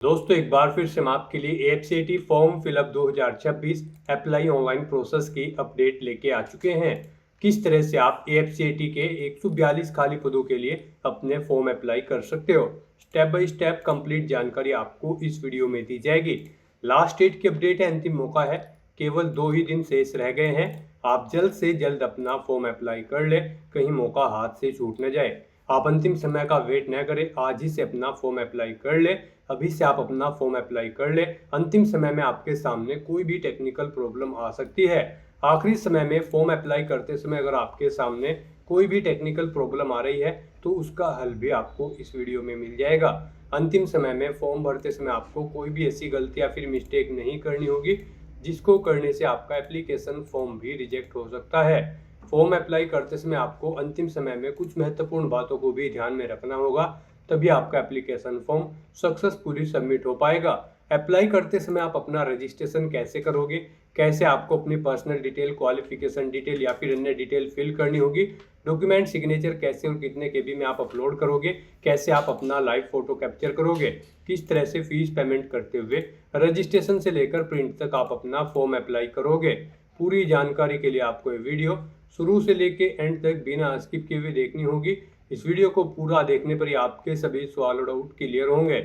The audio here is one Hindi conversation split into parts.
दोस्तों एक बार फिर से मैं आपके लिए एफसीआईटी form fill up 2026 apply online process की अपडेट लेके आ चुके हैं। किस तरह से आप एफसीआईटी के 142 खाली पदों के लिए अपने फॉर्म अप्लाई कर सकते हो, स्टेप बाय स्टेप कंप्लीट जानकारी आपको इस वीडियो में दी जाएगी। लास्ट डेट की अपडेट है, अंतिम मौका है, केवल 2 ही दिन शेष रह गए हैं। आप जल्द से जल्द अपना फॉर्म अप्लाई कर ले, कहीं मौका हाथ से छूट न जाए। आप अंतिम समय का वेट न करें, आज ही से अपना फॉर्म अप्लाई कर ले। अभी से आप अपना फॉर्म अप्लाई कर ले। अंतिम समय में आपके सामने कोई भी टेक्निकल प्रॉब्लम आ सकती है। आखिरी समय में फॉर्म अप्लाई करते समय अगर आपके सामने कोई भी टेक्निकल प्रॉब्लम आ रही है तो उसका हल भी आपको इस वीडियो में मिल जाएगा। अंतिम समय में फॉर्म भरते समय आपको कोई भी ऐसी गलती या फिर मिस्टेक नहीं करनी होगी जिसको करने से आपका एप्लीकेशन फॉर्म भी रिजेक्ट हो सकता है। फॉर्म अप्लाई करते समय आपको अंतिम समय में कुछ महत्वपूर्ण बातों को भी ध्यान में रखना होगा, तभी आपका एप्लीकेशन फॉर्म सक्सेसफुली सबमिट हो पाएगा। अप्लाई करते समय आप अपना रजिस्ट्रेशन कैसे करोगे, कैसे आपको अपनी पर्सनल डिटेल, क्वालिफिकेशन डिटेल या फिर अन्य डिटेल फिल करनी होगी, डॉक्यूमेंट सिग्नेचर कैसे और कितने केबी में आप अपलोड करोगे, कैसे आप अपना लाइव फोटो कैप्चर करोगे, किस तरह से फीस पेमेंट करते हुए रजिस्ट्रेशन से लेकर प्रिंट तक आप अपना फॉर्म अप्लाई करोगे। पूरी जानकारी के लिए आपको ये वीडियो शुरू से लेके एंड तक बिना स्किप किए हुए देखनी होगी। इस वीडियो को पूरा देखने पर ही आपके सभी सवाल और डाउट क्लियर होंगे।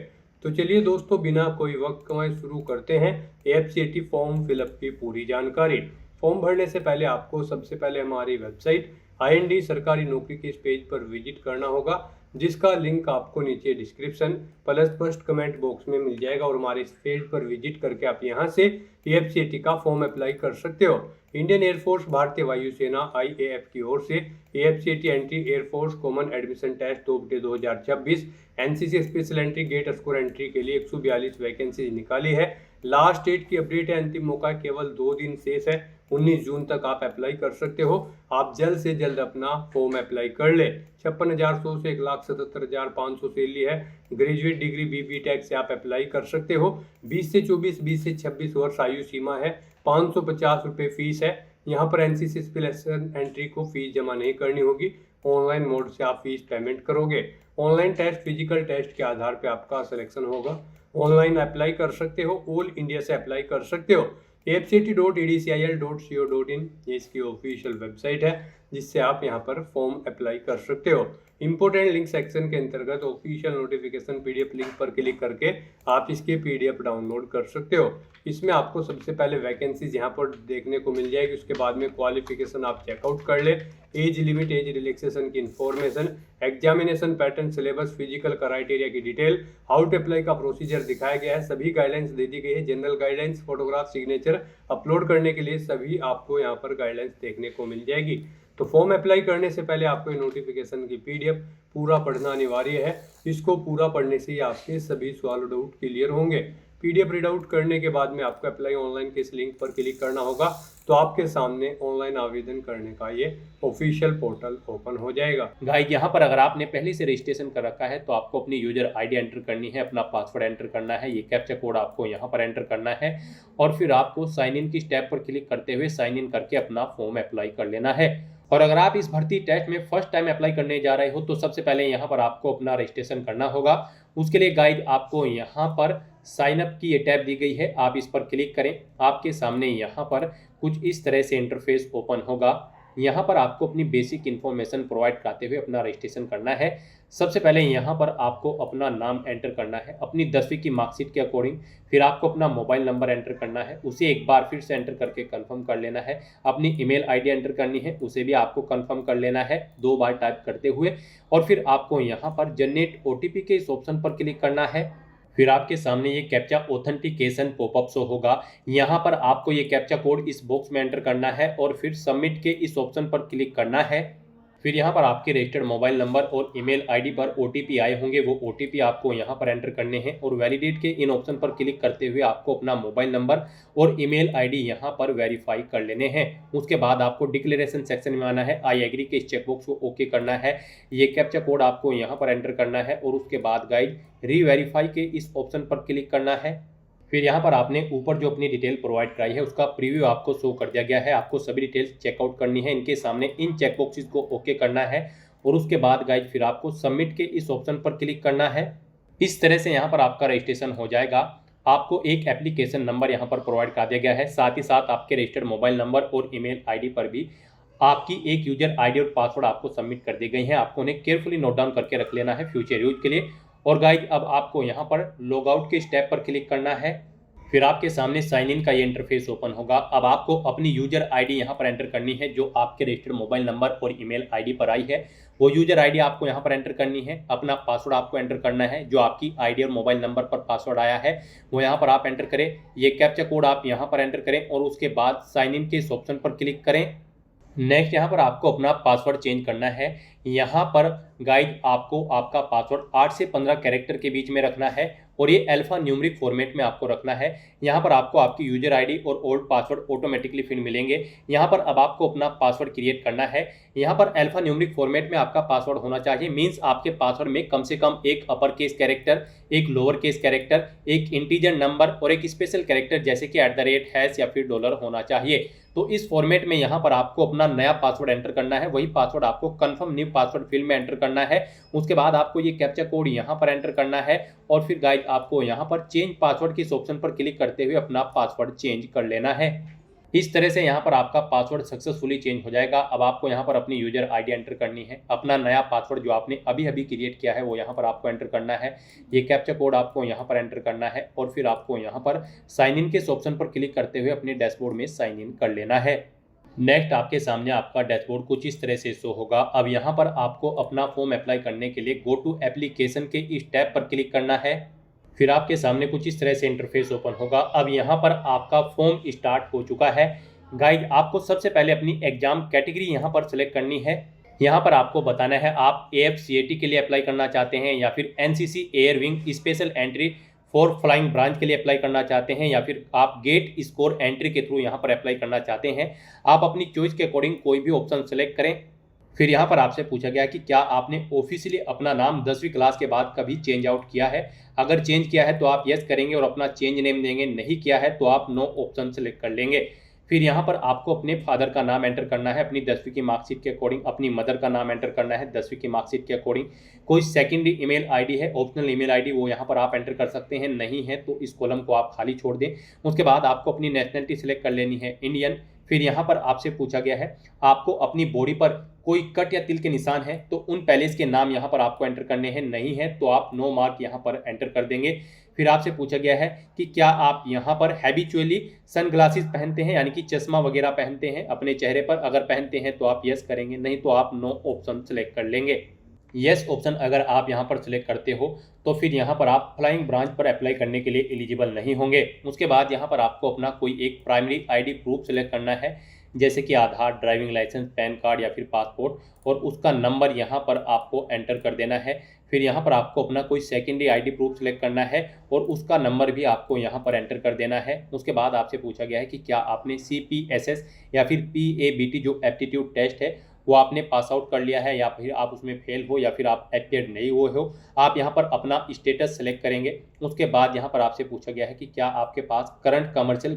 तो चलिए दोस्तों, बिना कोई वक्त गंवाए शुरू करते हैं एफसीआईटी फॉर्म फिलअप की पूरी जानकारी। फॉर्म भरने से पहले आपको सबसे पहले हमारी वेबसाइट आईएनडी सरकारी नौकरी के इस पेज पर विजिट करना होगा, जिसका लिंक आपको नीचे description plus first comment box में मिल जाएगा। और हमारे इस पेज पर विजिट करके आप यहां से एफसीआईटी का फॉर्म अप्लाई कर सकते हो। इंडियन एयरफोर्स, भारतीय वायुसेना आईएएफ की ओर से एफसीआईटी entry air force common admission test 2026 NCC special entry gate score entry के लिए 142 वैकेंसी निकाली है। लास्ट डेट की अपडेट है, अंतिम मौका केवल 2 दिन शेष है। 19 जून तक आप अप्लाई कर सकते हो। आप जल्द से जल्द अपना फॉर्म अप्लाई कर ले। 56,100 से 1,77,500 सैलरी है। ग्रेजुएट डिग्री बीबी टेक से आप अप्लाई कर सकते हो। 20 से 24, 20 से 26 वर्ष आयु सीमा है। 550 रुपये फीस है। यहाँ पर एनसीसी स्पेशल एंट्री को फीस जमा नहीं करनी होगी, ऑनलाइन मोड से आप फीस पेमेंट करोगे। ऑनलाइन टेस्ट, फिजिकल टेस्ट के आधार पे आपका सिलेक्शन होगा। ऑनलाइन अप्लाई कर सकते हो, ऑल इंडिया से अप्लाई कर सकते हो। fct.edcil.co.in ये इसकी ऑफिशियल वेबसाइट है, जिससे आप यहाँ पर फॉर्म अप्लाई कर सकते हो। इंपोर्टेंट लिंक सेक्शन के अंतर्गत ऑफिशियल नोटिफिकेशन पीडीएफ लिंक पर क्लिक करके आप इसके पीडीएफ डाउनलोड कर सकते हो। इसमें आपको सबसे पहले वैकेंसीज यहाँ पर देखने को मिल जाएगी। उसके बाद में क्वालिफिकेशन आप चेकआउट कर ले, एज लिमिट, एज रिलैक्सेशन की information, examination pattern, syllabus, physical criteria की डिटेल, हाउ टू अप्लाई का प्रोसीजर दिखाया गया है। सभी गाइडलाइंस दे दी गई है। General guidelines, photograph, signature upload करने के लिए सभी आपको यहाँ पर गाइडलाइंस देखने को मिल जाएगी। तो फॉर्म अप्लाई करने से पहले आपको नोटिफिकेशन की पीडीएफ पूरा पढ़ना अनिवार्य है। इसको पूरा पढ़ने से ही आपके सभी सवाल और डाउट क्लियर होंगे। पीडीएफ रीड आउट करने के बाद में आपको अप्लाई ऑनलाइन के इस लिंक पर क्लिक करना होगा, तो आपके सामने ऑनलाइन आवेदन करने का ये ऑफिशियल पोर्टल ओपन हो जाएगा। गाइस, यहाँ पर अगर आपने पहले से रजिस्ट्रेशन कर रखा है तो आपको अपनी यूजर आईडी एंटर करनी है, अपना पासवर्ड एंटर करना है, ये कैप्चा कोड आपको यहाँ पर एंटर करना है और फिर आपको साइन इन की स्टेप पर क्लिक करते हुए साइन इन करके अपना फॉर्म अप्लाई कर लेना है। और अगर आप इस भर्ती टेस्ट में फर्स्ट टाइम अप्लाई करने जा रहे हो तो सबसे पहले यहाँ पर आपको अपना रजिस्ट्रेशन करना होगा। उसके लिए गाइड आपको यहाँ पर साइन अप की ये टैब दी गई है, आप इस पर क्लिक करें। आपके सामने यहाँ पर कुछ इस तरह से इंटरफेस ओपन होगा। यहाँ पर आपको अपनी बेसिक इन्फॉर्मेशन प्रोवाइड कराते हुए अपना रजिस्ट्रेशन करना है। सबसे पहले यहाँ पर आपको अपना नाम एंटर करना है अपनी 10वीं की मार्कशीट के अकॉर्डिंग। फिर आपको अपना मोबाइल नंबर एंटर करना है, उसे एक बार फिर से एंटर करके कंफर्म कर लेना है। अपनी ईमेल आईडी एंटर करनी है, उसे भी आपको कंफर्म कर लेना है 2 बार टाइप करते हुए। और फिर आपको यहाँ पर जनरेट ओटीपी के इस ऑप्शन पर क्लिक करना है। फिर आपके सामने ये कैप्चा ऑथेंटिकेशन पॉपअप शो होगा। यहाँ पर आपको ये कैप्चा कोड इस बॉक्स में एंटर करना है और फिर सबमिट के इस ऑप्शन पर क्लिक करना है। फिर यहाँ पर आपके रजिस्टर्ड मोबाइल नंबर और ईमेल आईडी पर ओटीपी आए होंगे, वो ओटीपी आपको यहाँ पर एंटर करने हैं और वैलिडेट के इन ऑप्शन पर क्लिक करते हुए आपको अपना मोबाइल नंबर और ईमेल आईडी यहाँ पर वेरीफाई कर लेने हैं। उसके बाद आपको डिक्लेरेशन सेक्शन में आना है, आई एग्री के इस चेकबॉक्स को ओके करना है। ये कैप्चा कोड आपको यहाँ पर एंटर करना है और उसके बाद गाइड रीवेरीफाई के इस ऑप्शन पर क्लिक करना है। फिर यहाँ पर आपने ऊपर जो अपनी डिटेल प्रोवाइड कराई है उसका प्रीव्यू आपको शो कर दिया गया है। आपको सभी डिटेल्स चेकआउट करनी है, इनके सामने इन चेकबॉक्सेस को ओके करना है और उसके बाद गाइज फिर आपको सबमिट के इस ऑप्शन पर क्लिक करना है। इस तरह से यहाँ पर आपका रजिस्ट्रेशन हो जाएगा। आपको एक एप्लीकेशन नंबर यहाँ पर प्रोवाइड कर दिया गया है, साथ ही साथ आपके रजिस्टर्ड मोबाइल नंबर और ईमेल आईडी पर भी आपकी एक यूजर आईडी और पासवर्ड आपको सबमिट कर दी गई हैं। आपको उन्हें केयरफुली नोट डाउन करके रख लेना है फ्यूचर यूज के लिए। और गाइज अब आपको यहाँ पर लॉग आउट के स्टेप पर क्लिक करना है। फिर आपके सामने साइन इन का ये इंटरफेस ओपन होगा। अब आपको अपनी यूजर आईडी यहाँ पर एंटर करनी है जो आपके रजिस्टर्ड मोबाइल नंबर और ईमेल आईडी पर आई है। वो यूजर आईडी आपको यहाँ पर एंटर करनी है। अपना पासवर्ड आपको एंटर करना है, जो आपकी आईडी और मोबाइल नंबर पर पासवर्ड आया है वो यहाँ पर आप एंटर करें। ये कैप्चा कोड आप यहाँ पर एंटर करें और उसके बाद साइन इन के इस ऑप्शन पर क्लिक करें। नेक्स्ट यहाँ पर आपको अपना पासवर्ड चेंज करना है। यहाँ पर गाइड आपको आपका पासवर्ड 8 से 15 कैरेक्टर के बीच में रखना है और ये अल्फा न्यूमेरिक फॉर्मेट में आपको रखना है। यहाँ पर आपको आपकी यूजर आईडी और ओल्ड पासवर्ड ऑटोमेटिकली फिर मिलेंगे। यहाँ पर अब आपको अपना पासवर्ड क्रिएट करना है। यहाँ पर अल्फा न्यूमेरिक फॉर्मेट में आपका पासवर्ड होना चाहिए, मीन्स आपके पासवर्ड में कम से कम एक अपर केस कैरेक्टर, एक लोअर केस कैरेक्टर, एक इंटीजर नंबर और एक स्पेशल कैरेक्टर जैसे कि @ या फिर डॉलर होना चाहिए। तो इस फॉर्मेट में यहाँ पर आपको अपना नया पासवर्ड एंटर करना है। वही पासवर्ड आपको कंफर्म न्यू पासवर्ड फील्ड में एंटर करना है। उसके बाद आपको ये कैप्चा कोड यहाँ पर एंटर करना है और फिर गाइड आपको यहाँ पर चेंज पासवर्ड के इस ऑप्शन पर क्लिक करते हुए अपना पासवर्ड चेंज कर लेना है। इस तरह से यहाँ पर आपका पासवर्ड सक्सेसफुली चेंज हो जाएगा। अब आपको यहाँ पर अपनी यूजर आईडी एंटर करनी है। अपना नया पासवर्ड जो आपने अभी अभी क्रिएट किया है वो यहाँ पर आपको एंटर करना है। ये कैप्चा कोड आपको यहाँ पर एंटर करना है और फिर आपको यहाँ पर साइन इन के इस ऑप्शन पर क्लिक करते हुए अपने डैशबोर्ड में साइन इन कर लेना है। नेक्स्ट आपके सामने आपका डैशबोर्ड कुछ इस तरह से शो होगा। अब यहाँ पर आपको अपना फॉर्म अप्लाई करने के लिए गो टू एप्लीकेशन के इस टैब पर क्लिक करना है। फिर आपके सामने कुछ इस तरह से इंटरफेस ओपन होगा। अब यहाँ पर आपका फॉर्म स्टार्ट हो चुका है। गाइड आपको सबसे पहले अपनी एग्जाम कैटेगरी यहाँ पर सिलेक्ट करनी है। यहाँ पर आपको बताना है आप AFCAT के लिए अप्लाई करना चाहते हैं या फिर NCC air wing special entry for flying branch के लिए अप्लाई करना चाहते हैं या फिर आप गेट स्कोर एंट्री के थ्रू यहाँ पर अप्लाई करना चाहते हैं। आप अपनी चॉइस के अकॉर्डिंग कोई भी ऑप्शन सेलेक्ट करें। फिर यहाँ पर आपसे पूछा गया कि क्या आपने ऑफिशियली अपना नाम 10वीं क्लास के बाद कभी चेंज आउट किया है। अगर चेंज किया है तो आप यस करेंगे और अपना चेंज नेम देंगे, नहीं किया है तो आप नो ऑप्शन सेलेक्ट कर लेंगे। फिर यहाँ पर आपको अपने फादर का नाम एंटर करना है अपनी 10वीं की मार्कशीट के अकॉर्डिंग। अपनी मदर का नाम एंटर करना है 10वीं की मार्कशीट के अकॉर्डिंग। कोई सेकेंडरी ईमेल आईडी है, ऑप्शनल ईमेल आईडी, वो यहाँ पर आप एंटर कर सकते हैं, नहीं है तो इस कॉलम को आप खाली छोड़ दें। उसके बाद आपको अपनी नेशनलिटी सिलेक्ट कर लेनी है, इंडियन। फिर यहाँ पर आपसे पूछा गया है आपको अपनी बॉडी पर कोई कट या तिल के निशान है तो उन पैलेस के नाम यहाँ पर आपको एंटर करने हैं, नहीं है तो आप नो मार्क यहाँ पर एंटर कर देंगे। फिर आपसे पूछा गया है कि क्या आप यहाँ पर हैबिचुअली सनग्लासेस पहनते हैं, यानी कि चश्मा वगैरह पहनते हैं अपने चेहरे पर। अगर पहनते हैं तो आप यस करेंगे, नहीं तो आप नो ऑप्शन सेलेक्ट कर लेंगे। यस ऑप्शन अगर आप यहाँ पर सिलेक्ट करते हो तो फिर यहाँ पर आप फ्लाइंग ब्रांच पर अप्लाई करने के लिए एलिजिबल नहीं होंगे। उसके बाद यहाँ पर आपको अपना कोई एक प्राइमरी आईडी प्रूफ सेलेक्ट करना है, जैसे कि आधार, ड्राइविंग लाइसेंस, पैन कार्ड या फिर पासपोर्ट, और उसका नंबर यहाँ पर आपको एंटर कर देना है। फिर यहाँ पर आपको अपना कोई सेकेंडरी आईडी प्रूफ सेलेक्ट करना है और उसका नंबर भी आपको यहाँ पर एंटर कर देना है। उसके बाद आपसे पूछा गया है कि क्या आपने CPSS या फिर PABT जो एप्टीट्यूड टेस्ट है वो आपने पास आउट कर लिया है या फिर आप उसमें फेल हो या फिर आप एपियर नहीं हुए हो। आप यहाँ पर अपना स्टेटस सेलेक्ट करेंगे। उसके बाद यहाँ पर आपसे पूछा गया है कि क्या आपके पास करंट कमर्शियल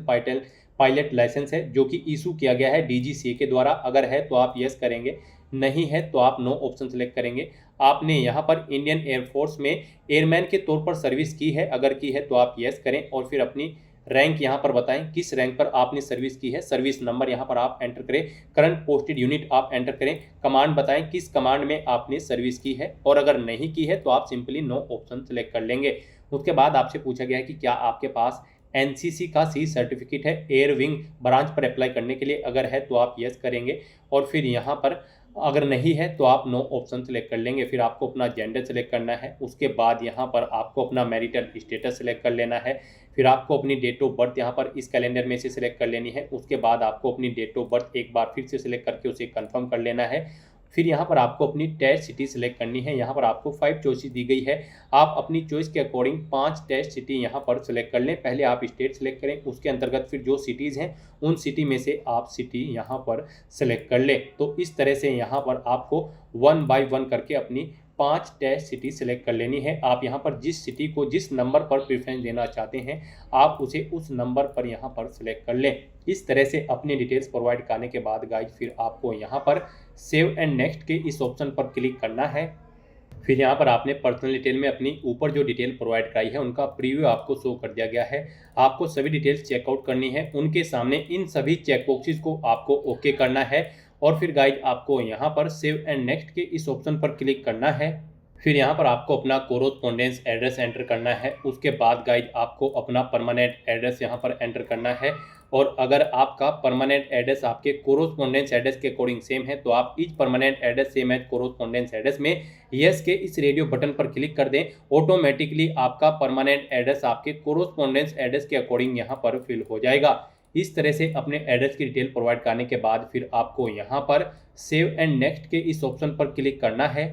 पायलट लाइसेंस है जो कि इशू किया गया है DGCA के द्वारा। अगर है तो आप यस करेंगे, नहीं है तो आप नो ऑप्शन सेलेक्ट करेंगे। आपने यहाँ पर इंडियन एयरफोर्स में एयरमैन के तौर पर सर्विस की है, अगर की है तो आप यस करें और फिर अपनी रैंक यहाँ पर बताएं किस रैंक पर आपने सर्विस की है। सर्विस नंबर यहाँ पर आप एंटर करें, करंट पोस्टेड यूनिट आप एंटर करें, कमांड बताएं किस कमांड में आपने सर्विस की है, और अगर नहीं की है तो आप सिंपली नो ऑप्शन सेलेक्ट कर लेंगे। उसके बाद आपसे पूछा गया है कि क्या आपके पास NCC का C सर्टिफिकेट है एयर विंग ब्रांच पर अप्लाई करने के लिए। अगर है तो आप यस करेंगे और फिर यहाँ पर अगर नहीं है तो आप नो ऑप्शन सेलेक्ट कर लेंगे। फिर आपको अपना जेंडर सेलेक्ट करना है। उसके बाद यहाँ पर आपको अपना मैरिटल स्टेटस सेलेक्ट कर लेना है। फिर आपको अपनी डेट ऑफ बर्थ यहाँ पर इस कैलेंडर में से सिलेक्ट कर लेनी है। उसके बाद आपको अपनी डेट ऑफ बर्थ एक बार फिर से सिलेक्ट करके उसे कंफर्म कर लेना है। फिर यहाँ पर आपको अपनी टेस्ट सिटी सिलेक्ट करनी है। यहाँ पर आपको 5 चॉइसेस दी गई है। आप अपनी चॉइस के अकॉर्डिंग 5 टेस्ट सिटी यहाँ पर सिलेक्ट कर लें। पहले आप स्टेट सिलेक्ट करें, उसके अंतर्गत फिर जो सिटीज़ हैं उन सिटी में से आप सिटी यहाँ पर सिलेक्ट कर लें। तो इस तरह से यहाँ पर आपको 1 बाय 1 करके अपनी 5 टेस्ट सिटी सिलेक्ट कर लेनी है। आप यहाँ पर जिस सिटी को जिस नंबर पर प्रेफरेंस देना चाहते हैं आप उसे उस नंबर पर यहाँ पर सिलेक्ट कर लें। इस तरह से अपनी डिटेल्स प्रोवाइड करने के बाद गाइस फिर आपको यहाँ पर सेव एंड नेक्स्ट के इस ऑप्शन पर क्लिक करना है। फिर यहाँ पर आपने पर्सनल डिटेल में अपनी ऊपर जो डिटेल प्रोवाइड कराई है उनका प्रीव्यू आपको शो कर दिया गया है। आपको सभी डिटेल्स चेकआउट करनी है, उनके सामने इन सभी चेक बॉक्सेस को आपको ओके करना है और फिर गाइज आपको यहाँ पर सेव एंड नेक्स्ट के इस ऑप्शन पर क्लिक करना है। फिर यहाँ पर आपको अपना कोरोस्पोंडेंस एड्रेस एंटर करना है। उसके बाद गाइज आपको अपना परमानेंट एड्रेस यहाँ पर एंटर करना है और अगर आपका परमानेंट एड्रेस आपके कोरोस्पोंडेंस एड्रेस के अकॉर्डिंग सेम है तो आप इस permanent address same as correspondence address में यस के इस रेडियो बटन पर क्लिक कर दें। ऑटोमेटिकली आपका परमानेंट एड्रेस आपके कोरोस्पोंडेंस एड्रेस के अकॉर्डिंग यहाँ पर फिल हो जाएगा। इस तरह से अपने एड्रेस की डिटेल प्रोवाइड करने के बाद फिर आपको यहाँ पर सेव एंड नेक्स्ट के इस ऑप्शन पर क्लिक करना है।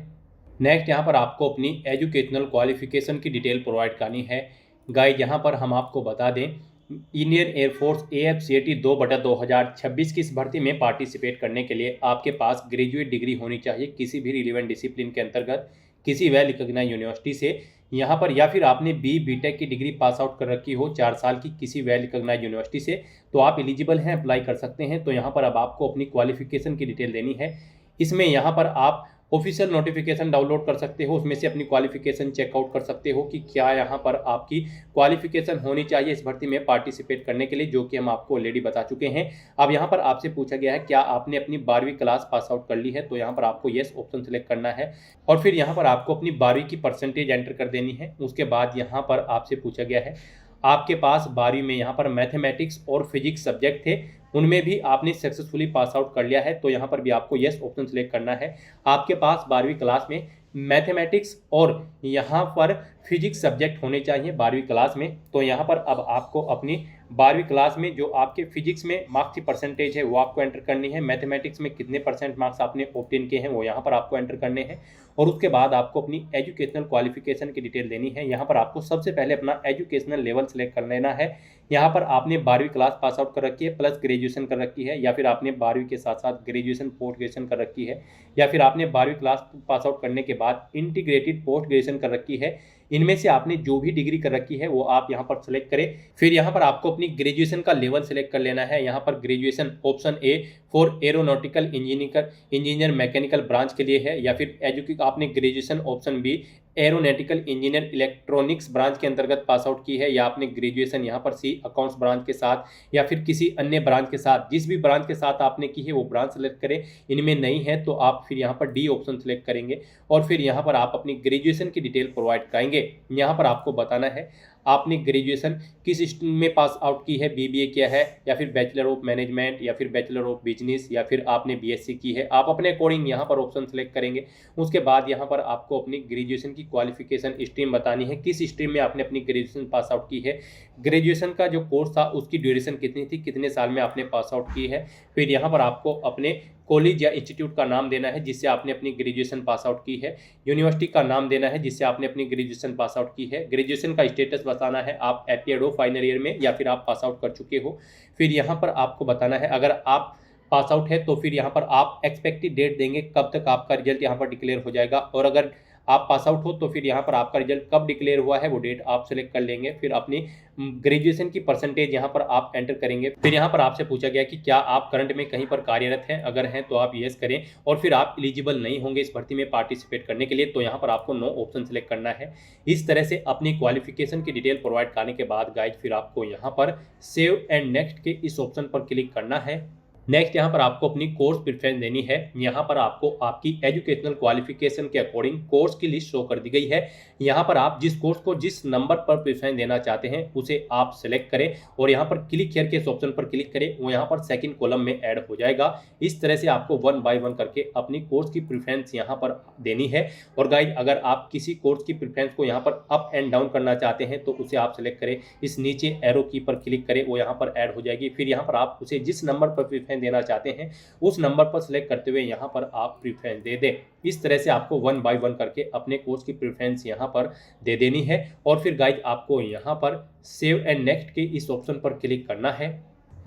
नेक्स्ट यहाँ पर आपको अपनी एजुकेशनल क्वालिफिकेशन की डिटेल प्रोवाइड करनी है। गाइड यहाँ पर हम आपको बता दें, इंडियन एयरफोर्स AFCAT 2/2026 की इस भर्ती में पार्टिसिपेट करने के लिए आपके पास ग्रेजुएट डिग्री होनी चाहिए किसी भी रिलेवेंट डिसिप्लिन के अंतर्गत किसी वेल रिकॉग्नाइज्ड यूनिवर्सिटी से यहाँ पर, या फिर आपने BTech की डिग्री पास आउट कर रखी हो 4 साल की किसी वेल रिकॉग्नाइज्ड यूनिवर्सिटी से, तो आप एलिजिबल हैं, अप्लाई कर सकते हैं। तो यहाँ पर अब आपको अपनी क्वालिफिकेशन की डिटेल देनी है। इसमें यहाँ पर आप ऑफिशियल नोटिफिकेशन डाउनलोड कर सकते हो, उसमें से अपनी क्वालिफिकेशन चेकआउट कर सकते हो कि क्या यहाँ पर आपकी क्वालिफिकेशन होनी चाहिए इस भर्ती में पार्टिसिपेट करने के लिए, जो कि हम आपको ऑलरेडी बता चुके हैं। अब यहाँ पर आपसे पूछा गया है क्या आपने अपनी 12वीं क्लास पास आउट कर ली है, तो यहाँ पर आपको येस ऑप्शन सेलेक्ट करना है और फिर यहाँ पर आपको अपनी 12वीं की परसेंटेज एंटर कर देनी है। उसके बाद यहाँ पर आपसे पूछा गया है आपके पास 12वीं में यहाँ पर मैथमेटिक्स और फिजिक्स सब्जेक्ट थे, उनमें भी आपने सक्सेसफुली पास आउट कर लिया है, तो यहाँ पर भी आपको येस ऑप्शन सेलेक्ट करना है। आपके पास 12वीं क्लास में मैथमेटिक्स और यहाँ पर फिजिक्स सब्जेक्ट होने चाहिए 12वीं क्लास में, तो यहाँ पर अब आपको अपनी 12वीं क्लास में जो आपके फिजिक्स में मार्क्स की परसेंटेज है वो आपको एंटर करनी है। मैथमेटिक्स में कितने % मार्क्स आपने ऑब्टेन किए हैं वो यहाँ पर आपको एंटर करने हैं और उसके बाद आपको अपनी एजुकेशनल क्वालिफिकेशन की डिटेल देनी है। यहाँ पर आपको सबसे पहले अपना एजुकेशनल लेवल सेलेक्ट कर लेना है। यहाँ पर आपने 12वीं क्लास पास आउट कर रखी है प्लस ग्रेजुएशन कर रखी है, या फिर आपने 12वीं के साथ साथ ग्रेजुएशन पोस्ट ग्रेजुएशन कर रखी है, या फिर आपने 12वीं क्लास पास आउट करने के बाद इंटीग्रेटेड पोस्ट ग्रेजुएशन कर रखी है। इनमें से आपने जो भी डिग्री कर रखी है वो आप यहाँ पर सेलेक्ट करें। फिर यहाँ पर आपको अपनी ग्रेजुएशन का लेवल सेलेक्ट कर लेना है। यहाँ पर graduation option A for aeronautical engineer mechanical branch के लिए है, या फिर आपने graduation option B aeronautical engineer electronics branch के अंतर्गत पास आउट की है, या आपने ग्रेजुएशन यहाँ पर सी अकाउंट्स ब्रांच के साथ या फिर किसी अन्य ब्रांच के साथ, जिस भी ब्रांच के साथ आपने की है वो ब्रांच सेलेक्ट करें। इनमें नहीं है तो आप फिर यहाँ पर डी ऑप्शन सेलेक्ट करेंगे और फिर यहाँ पर आप अपनी ग्रेजुएशन की डिटेल प्रोवाइड कराएंगे। यहाँ पर आपको बताना है आपने ग्रेजुएशन किस स्ट्रीम में पास आउट की है, BBA किया है या फिर बैचलर ऑफ मैनेजमेंट या फिर बैचलर ऑफ बिजनेस या फिर आपने BSc की है। आप अपने अकॉर्डिंग यहाँ पर ऑप्शन सेलेक्ट करेंगे। उसके बाद यहाँ पर आपको अपनी ग्रेजुएशन की क्वालिफिकेशन स्ट्रीम बतानी है, किस स्ट्रीम में आपने अपनी ग्रेजुएशन पास आउट की है, ग्रेजुएशन का जो कोर्स था उसकी ड्यूरेशन कितनी थी, कितने साल में आपने पास आउट की है। फिर यहाँ पर आपको अपने कॉलेज या इंस्टीट्यूट का नाम देना है जिससे आपने अपनी ग्रेजुएशन पास आउट की है, यूनिवर्सिटी का नाम देना है जिससे आपने अपनी ग्रेजुएशन पास आउट की है, ग्रेजुएशन का स्टेटस बताना है, आप अपीयर्ड हो फाइनल ईयर में या फिर आप पास आउट कर चुके हो। फिर यहाँ पर आपको बताना है अगर आप पास आउट है तो फिर यहाँ पर आप एक्सपेक्टेड डेट देंगे कब तक आपका रिजल्ट यहाँ पर डिक्लेयर हो जाएगा, और अगर आप पास आउट हो तो फिर यहाँ पर आपका रिजल्ट कब डिक्लेयर हुआ है वो डेट आप सेलेक्ट कर लेंगे। फिर अपनी ग्रेजुएशन की परसेंटेज यहाँ पर आप एंटर करेंगे। फिर यहाँ पर आपसे पूछा गया कि क्या आप करंट में कहीं पर कार्यरत हैं, अगर हैं तो आप यस करें, और फिर आप एलिजिबल नहीं होंगे इस भर्ती में पार्टिसिपेट करने के लिए, तो यहाँ पर आपको नो ऑप्शन सेलेक्ट करना है। इस तरह से अपनी क्वालिफिकेशन की डिटेल प्रोवाइड करने के बाद गाइज फिर आपको यहाँ पर सेव एंड नेक्स्ट के इस ऑप्शन पर क्लिक करना है। नेक्स्ट यहाँ पर आपको अपनी कोर्स प्रेफरेंस देनी है। यहाँ पर आपको आपकी एजुकेशनल क्वालिफिकेशन के अकॉर्डिंग कोर्स की लिस्ट शो कर दी गई है। यहाँ पर आप जिस कोर्स को जिस नंबर पर प्रेफरेंस देना चाहते हैं उसे आप सेलेक्ट करें और यहाँ पर क्लिक हियर के इस ऑप्शन पर क्लिक करें, वो यहाँ पर सेकंड कॉलम में ऐड हो जाएगा। इस तरह से आपको 1 बाय 1 करके अपनी कोर्स की प्रेफरेंस यहाँ पर देनी है। और गाइज अगर आप किसी कोर्स की प्रेफरेंस को यहाँ पर अप एंड डाउन करना चाहते हैं तो उसे आप सेलेक्ट करें, इस नीचे एरो की पर क्लिक करें, वो यहाँ पर ऐड हो जाएगी। फिर यहाँ पर आप उसे जिस नंबर पर प्रेफरेंस देना चाहते हैं उस नंबर पर सिलेक्ट करते हुए यहाँ पर आप प्रेफरेंस दे दें। इस तरह से आपको 1 बाय 1 करके अपने कोर्स की प्रेफरेंस यहाँ पर दे देनी है। और फिर गाइज आपको यहाँ पर सेव एंड नेक्स्ट के इस ऑप्शन पर क्लिक करना है।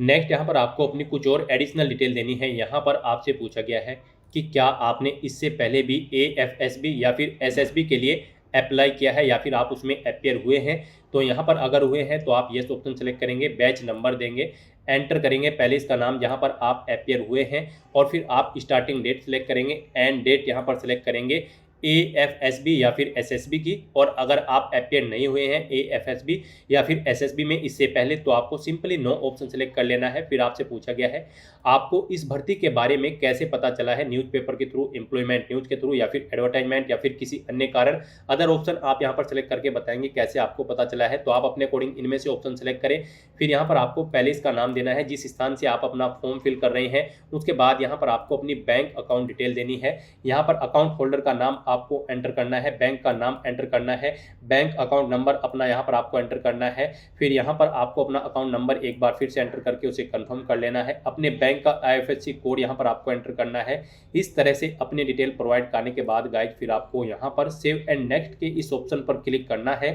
नेक्स्ट यहाँ पर आपको अपनी कुछ और एडिशनल डिटेल देनी है। यहाँ पर आपसे पूछा गया है कि क्या आपने इससे पहले भी AFSB या फिर SSB के लिए अप्लाई किया है या फिर आप उसमें अपीयर हुए हैं। तो यहाँ पर अगर हुए हैं तो आप येस ऑप्शन सेलेक्ट करेंगे, बैच नंबर देंगे, एंटर करेंगे पहले इसका नाम जहाँ पर आप अपीयर हुए हैं, और फिर आप स्टार्टिंग डेट सेलेक्ट करेंगे, एंड डेट यहाँ पर सेलेक्ट करेंगे, AFSB या फिर SSB की। और अगर आप अपीयर नहीं हुए हैं AFSB या फिर SSB में इससे पहले, तो आपको सिंपली नो ऑप्शन सेलेक्ट कर लेना है। फिर आपसे पूछा गया है आपको इस भर्ती के बारे में कैसे पता चला है, न्यूज़पेपर के थ्रू, एम्प्लॉयमेंट न्यूज के थ्रू, या फिर एडवर्टाइजमेंट, या फिर किसी अन्य कारण। अदर ऑप्शन आप यहाँ पर सेलेक्ट करके बताएंगे कैसे आपको पता चला है। तो आप अपने अकॉर्डिंग इनमें से ऑप्शन सेलेक्ट करें। फिर यहाँ पर आपको पहले इसका नाम देना है जिस स्थान से आप अपना फॉर्म फिल कर रहे हैं। उसके बाद यहाँ पर आपको अपनी बैंक अकाउंट डिटेल देनी है। यहाँ पर अकाउंट होल्डर का नाम आपको एंटर करना है, बैंक का नाम एंटर करना है, बैंक अकाउंट नंबर अपना यहाँ पर आपको एंटर करना है। फिर यहाँ पर आपको अपना अकाउंट नंबर एक बार फिर से एंटर करके उसे कंफर्म कर लेना है। अपने बैंक का IFSC कोड यहाँ पर आपको एंटर करना है। इस तरह से अपनी डिटेल प्रोवाइड करने के बाद गाइज फिर आपको यहाँ पर सेव एंड नेक्स्ट के इस ऑप्शन पर क्लिक करना है।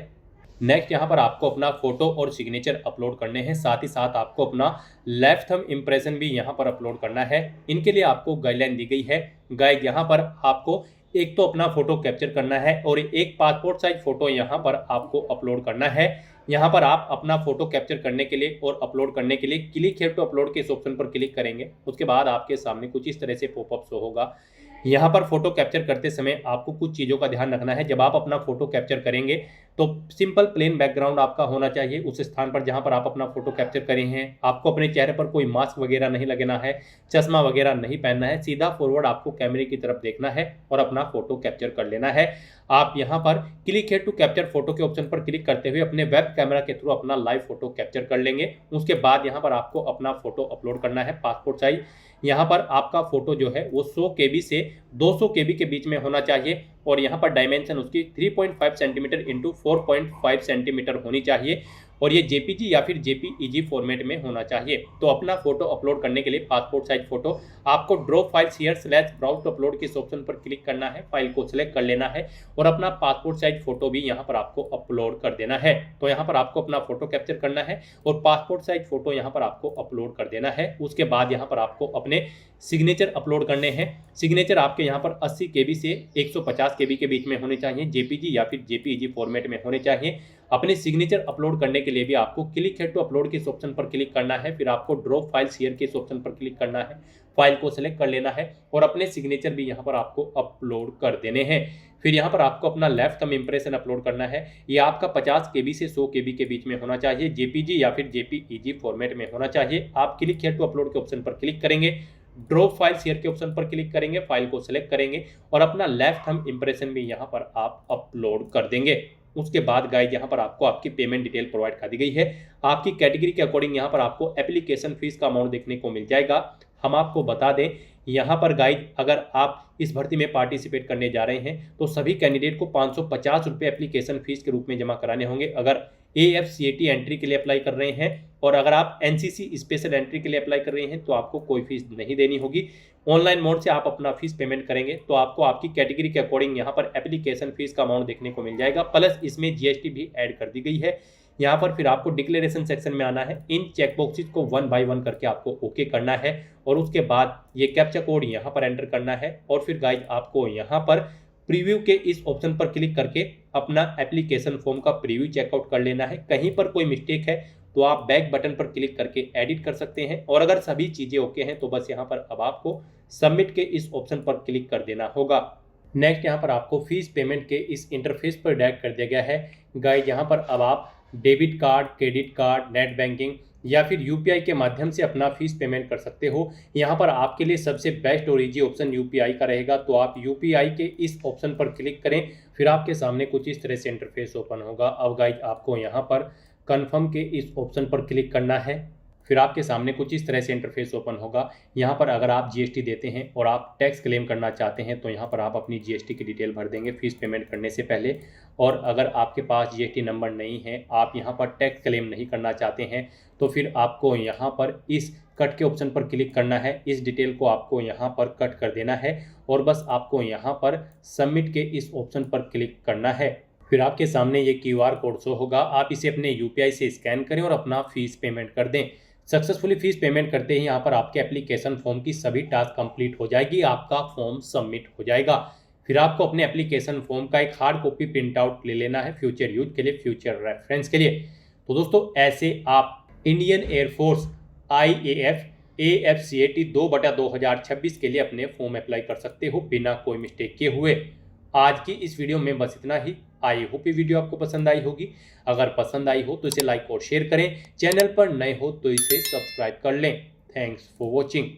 नेक्स्ट यहाँ पर आपको अपना फोटो और सिग्नेचर अपलोड करने हैं। साथ ही साथ आपको अपना लेफ्ट थंब इंप्रेशन भी यहाँ पर अपलोड करना है। इनके लिए आपको गाइडलाइन दी गई है। गाइड यहाँ पर आपको एक तो अपना फोटो कैप्चर करना है और एक पासपोर्ट साइज फोटो यहाँ पर आपको अपलोड करना है। यहाँ पर आप अपना फोटो कैप्चर करने के लिए और अपलोड करने के लिए क्लिक हियर टू अपलोड के इस ऑप्शन पर क्लिक करेंगे। उसके बाद आपके सामने कुछ इस तरह से पॉपअप शो होगा। यहाँ पर फोटो कैप्चर करते समय आपको कुछ चीज़ों का ध्यान रखना है। जब आप अपना फोटो कैप्चर करेंगे तो सिंपल प्लेन बैकग्राउंड आपका होना चाहिए उस स्थान पर जहाँ पर आप अपना फोटो कैप्चर करे हैं। आपको अपने चेहरे पर कोई मास्क वगैरह नहीं लगाना है, चश्मा वगैरह नहीं पहनना है। सीधा फॉरवर्ड आपको कैमरे की तरफ देखना है और अपना फोटो कैप्चर कर लेना है। आप यहाँ पर click here to capture photo के ऑप्शन पर क्लिक करते हुए अपने वेब कैमरा के थ्रू अपना लाइव फोटो कैप्चर कर लेंगे। उसके बाद यहाँ पर आपको अपना फोटो अपलोड करना है पासपोर्ट साइज। यहाँ पर आपका फोटो जो है वो 100 KB से 200 KB के बीच में होना चाहिए और यहाँ पर डायमेंशन उसकी 3.5 सेंटीमीटर इंटू 4.5 सेंटीमीटर होनी चाहिए और ये JPG या फिर JPEG फॉर्मेट में होना चाहिए। तो अपना फोटो अपलोड करने के लिए पासपोर्ट साइज फोटो आपको drop files here / browse to upload के ऑप्शन पर क्लिक करना है, फाइल को सिलेक्ट कर लेना है और अपना पासपोर्ट साइज फोटो भी यहाँ पर आपको अपलोड कर देना है। तो यहाँ पर आपको अपना फोटो कैप्चर करना है और पासपोर्ट साइज फोटो यहाँ पर आपको अपलोड कर देना है। उसके बाद यहाँ पर आपको अपने सिग्नेचर अपलोड करने हैं। सिग्नेचर आपके यहाँ पर 80 KB से 150 KB के बीच में होने चाहिए, JPG या फिर JPEG फॉर्मेट में होने चाहिए। अपने सिग्नेचर अपलोड करने के लिए भी आपको क्लिक हियर टू अपलोड के इस ऑप्शन पर क्लिक करना है। फिर आपको ड्रॉप फाइल्स हियर के इस ऑप्शन पर क्लिक करना है, फाइल को सिलेक्ट कर लेना है और अपने सिग्नेचर भी यहाँ पर आपको अपलोड कर देने हैं। फिर यहाँ पर आपको अपना लेफ्ट थंब इंप्रेशन अपलोड करना है। ये आपका 50 KB से 100 KB के बीच में होना चाहिए, JPG या फिर JPEG फॉर्मेट में होना चाहिए। आप क्लिक हियर टू अपलोड के ऑप्शन पर क्लिक करेंगे, ड्रॉप फाइल्स हियर के ऑप्शन पर क्लिक करेंगे, फाइल को सिलेक्ट करेंगे और अपना लेफ्ट थंब इंप्रेशन भी यहाँ पर आप अपलोड कर देंगे। उसके बाद गाइज यहाँ पर आपको आपकी पेमेंट डिटेल प्रोवाइड कर दी गई है। आपकी कैटेगरी के अकॉर्डिंग यहाँ पर आपको एप्लीकेशन फीस का अमाउंट देखने को मिल जाएगा। हम आपको बता दें यहाँ पर गाइज अगर आप इस भर्ती में पार्टिसिपेट करने जा रहे हैं तो सभी कैंडिडेट को 550 रुपये एप्लीकेशन फीस के रूप में जमा कराने होंगे अगर AFCAT एंट्री के लिए अप्लाई कर रहे हैं। और अगर आप NCC स्पेशल एंट्री के लिए अप्लाई कर रहे हैं तो आपको कोई फीस नहीं देनी होगी। ऑनलाइन मोड से आप अपना फीस पेमेंट करेंगे तो आपको आपकी कैटेगरी के अकॉर्डिंग यहाँ पर एप्लीकेशन फीस का अमाउंट देखने को मिल जाएगा, प्लस इसमें GST भी ऐड कर दी गई है। यहाँ पर फिर आपको डिक्लेरेशन सेक्शन में आना है, इन चेकबॉक्सेस को 1 बाय 1 करके आपको ओके करना है और उसके बाद ये कैप्चा कोड यहाँ पर एंटर करना है और फिर गाइज आपको यहाँ पर प्रीव्यू के इस ऑप्शन पर क्लिक करके अपना एप्लीकेशन फॉर्म का प्रीव्यू चेकआउट कर लेना है। कहीं पर कोई मिस्टेक है तो आप बैक बटन पर क्लिक करके एडिट कर सकते हैं और अगर सभी चीज़ें ओके हैं तो बस यहाँ पर अब आपको सबमिट के इस ऑप्शन पर क्लिक कर देना होगा। नेक्स्ट यहाँ पर आपको फीस पेमेंट के इस इंटरफेस पर डायरेक्ट कर दिया गया है। गाइज यहाँ पर अब आप debit card, credit card, net banking या फिर UPI के माध्यम से अपना फीस पेमेंट कर सकते हो। यहाँ पर आपके लिए सबसे बेस्ट और ईजी ऑप्शन UPI का रहेगा, तो आप UPI के इस ऑप्शन पर क्लिक करें। फिर आपके सामने कुछ इस तरह से इंटरफेस ओपन होगा। अब गाइज आपको यहाँ पर कन्फर्म के इस ऑप्शन पर क्लिक करना है। फिर आपके सामने कुछ इस तरह से इंटरफेस ओपन होगा। यहाँ पर अगर आप GST देते हैं और आप टैक्स क्लेम करना चाहते हैं तो यहाँ पर आप अपनी GST की डिटेल भर देंगे फीस पेमेंट करने से पहले। और अगर आपके पास GST नंबर नहीं है, आप यहाँ पर टैक्स क्लेम नहीं करना चाहते हैं, तो फिर आपको यहाँ पर इस कट के ऑप्शन पर क्लिक करना है। इस डिटेल को आपको यहाँ पर कट कर देना है और बस आपको यहाँ पर सबमिट के इस ऑप्शन पर क्लिक करना है। फिर आपके सामने ये QR कोड शो होगा, आप इसे अपने UPI से स्कैन करें और अपना फीस पेमेंट कर दें। सक्सेसफुली फीस पेमेंट करते ही यहाँ पर आपके एप्लीकेशन फॉर्म की सभी टास्क कंप्लीट हो जाएगी, आपका फॉर्म सबमिट हो जाएगा। फिर आपको अपने एप्लीकेशन फॉर्म का एक हार्ड कॉपी प्रिंट आउट ले लेना है फ्यूचर यूज के लिए, फ्यूचर रेफरेंस के लिए। तो दोस्तों ऐसे आप इंडियन एयरफोर्स IAF AFCAT 2/2026 के लिए अपने फॉर्म अप्लाई कर सकते हो बिना कोई मिस्टेक किए हुए। आज की इस वीडियो में बस इतना ही। आई होप ये वीडियो आपको पसंद आई होगी। अगर पसंद आई हो तो इसे लाइक और शेयर करें। चैनल पर नए हो तो इसे सब्सक्राइब कर लें। Thanks for watching.